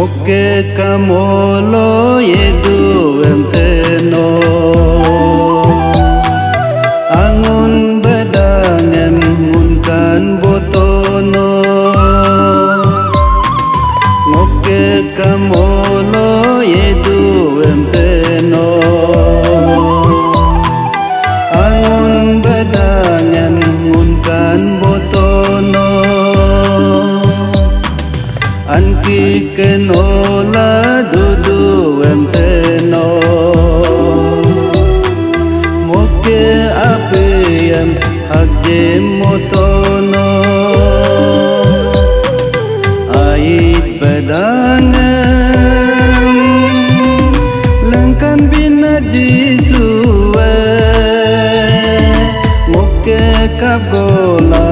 Moke kamolo yedu emteno Angun bedang emunkan botono Moke kamolo yedu emteno Angun bedang emunkan botono Anki kenola dudu emteno Moke apem hakje motono Ait bedangem Lengkan bina jisue Moke kapgola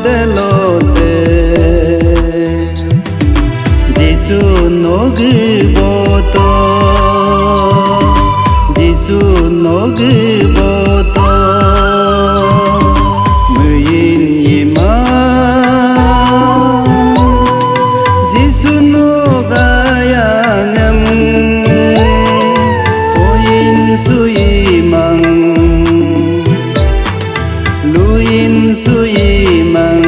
Delote Jisu nogi boto Jisu nogi boto Muyin yima Jisu nogayangem Poyin suyimang Luin suyimang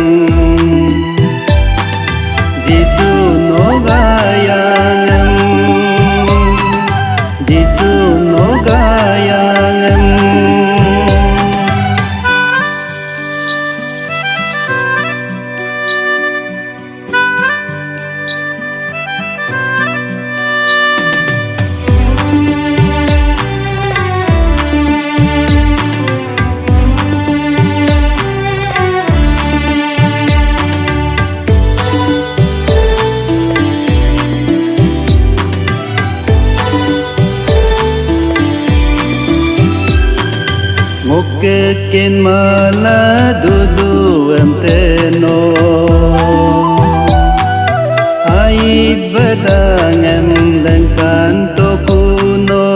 Jisu nogayangem Jisu nogayangem Moke kin mala dudu emteno Ait bedang em lengkan tokuno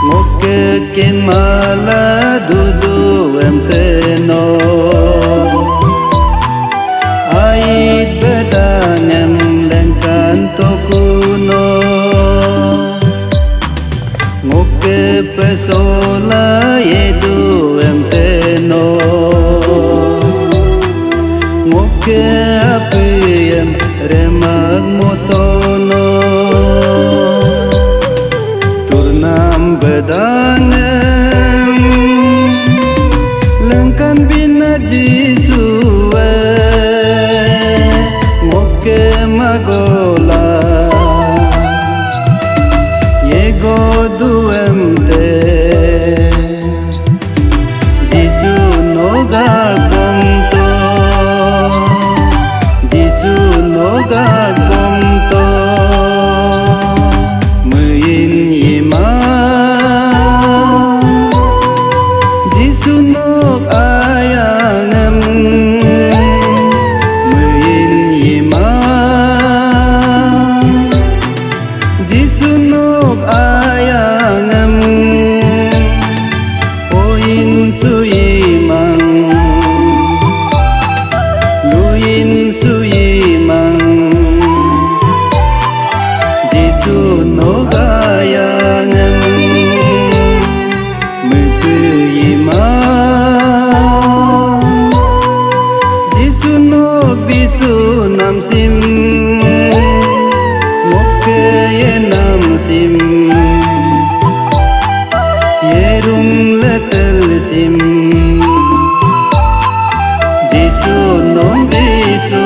Moke kin mala dudu emteno Ait bedang em lengkan tokuno Moke pesola yedu emteno Moke apiem remag motono Turnam bedangem Lengkan bina jisue Moke magola Yego duemte Jisu noga komto Jisu noga komto Muyin yima Jisu nog ayangem Muyin yima Jisu nog ayangem Poyin suyimang Luyin suyimang Jisu nogayangem Mutu yimang Jisu nog bisu namsim Moke yenam sim Yerum letel sim Jisu nom bisu